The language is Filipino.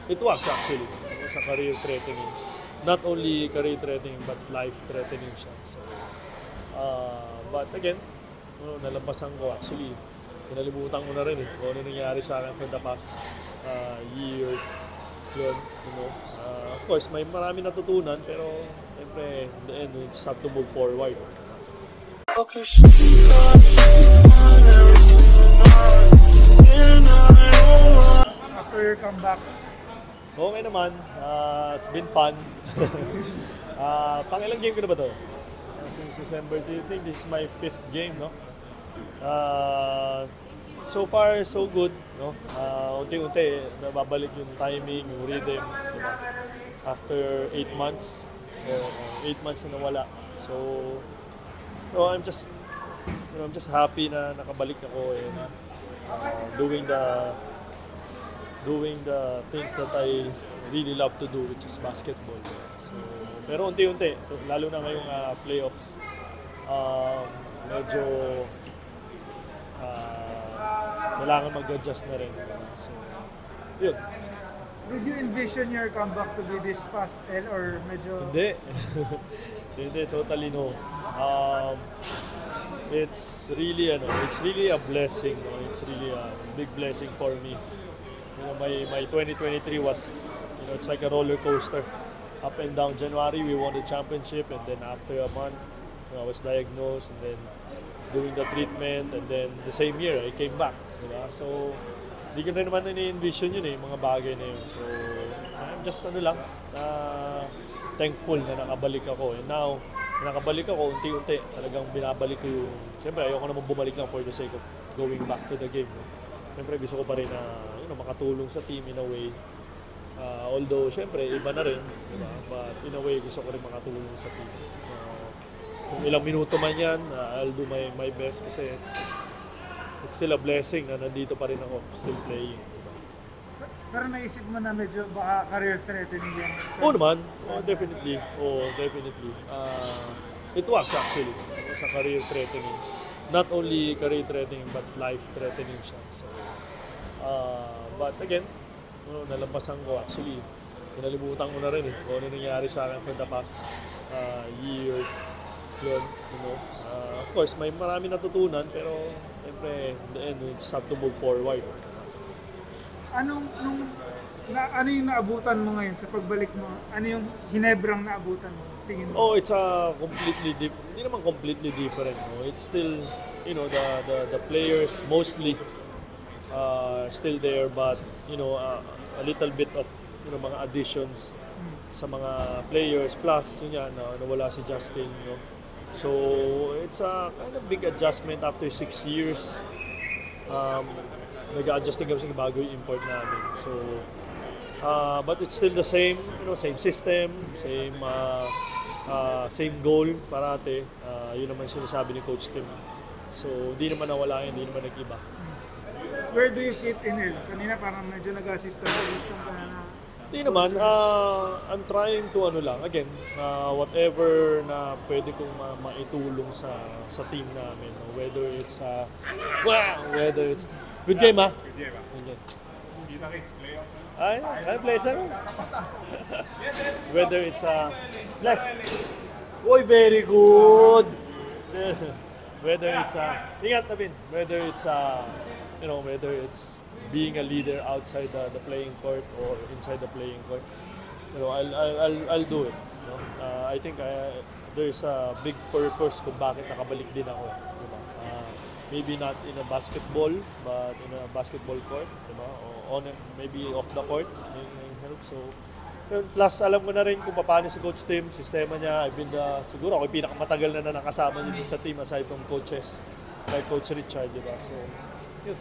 It was actually. It was a career-threatening. Not only career-threatening, but life-threatening siya. So, but again, nalampasan ko actually. Pinalimutan ko na rin kung ano nangyari sa akin for the past year. Yun, of course, may marami natutunan, pero siyempre, in the end, we just have to move forward. After your comeback? Okay naman. It's been fun. Pangilang game ko na ba ito? Since December, I think this is my 5th game, no? So far, so good, no? Unti-unti, nababalik yung timing, yung rhythm, diba? After 8 months, 8 months na nawala. So I'm just happy na nakabalik ako and doing the things that I really love to do, which is basketball. So, pero unti-unti, lalo na ngayong playoffs, medyo kailangan mag-adjust na rin. So, yun. Did you envision your comeback to be this fast, or medyo... Hindi. Hindi, totally no. It's really a blessing. No? It's really a big blessing for me. My 2023 was, it's like a roller coaster. Up and down. January, we won the championship, and then after a month, I was diagnosed, and then doing the treatment, and then the same year, I came back. Diba? So, hindi ko na naman ini-envision yun mga bagay na yun. So, I'm just thankful na nakabalik ako. And now, nakabalik ako, unti-unti, talagang binabalik ko yung... Siyempre, ayoko naman bumalik lang for the sake of going back to the game. No? Siyempre, gusto ko pa rin na makatulong sa team in a way. Although, siyempre, iba na rin. Diba? But in a way, gusto ko rin makatulong sa team. Kung ilang minuto man yan, I'll do my best kasi it's still a blessing na nandito pa rin ako, still playing. Diba? Pero naisip mo na medyo baka career-threatening yan? Oo naman. Definitely. It was actually. It was a career-threatening. Not only career-threatening, but life-threatening siya. So, but again, nalampasan ko actually. Pinalimutan ko na rin kung ano nangyari sa akin for the past year. Yun, of course, may marami natutunan, pero siyempre, in the end, we just have to move forward. Ano yung naabutan mo ngayon sa pagbalik mo? Ano yung Hinebrang naabutan mo? Tingin mo? Oh, it's a hindi naman completely different. No? It's still, the players mostly still there, but a little bit of mga additions sa mga players, plus yun yan, nawala si Justin. So it's a kind of big adjustment after 6 years. Nag-adjust din kami sa bago yung import namin. So but it's still the same, same system, same goal parate. Yun naman sinasabi ni Coach Tim. So hindi naman nawala yun, hindi naman nag-iba. Where do you fit in it? Kanina parang medyo nag-assist ka na. Hindi naman. I'm trying to again, whatever na pwede kong maitulong sa team namin. Whether it's good game ha? Good game. Kita-kits, playoffs. Ay, playoffs ano? Whether it's bless. Oy, very good. Whether it's ingat Tabin. Whether it's whether it's being a leader outside the playing court or inside the playing court, I'll do it. I think there's a big purpose kung bakit nakabalik din ako. Diba? Maybe not in a basketball, but in a basketball court, diba? O maybe off the court. So, plus alam ko na rin kung paano si Coach Tim, sistema niya. Siguro ako yung pinakamatagal na nakasama niya sa team aside from coaches like Coach Richard, diba? So, yun.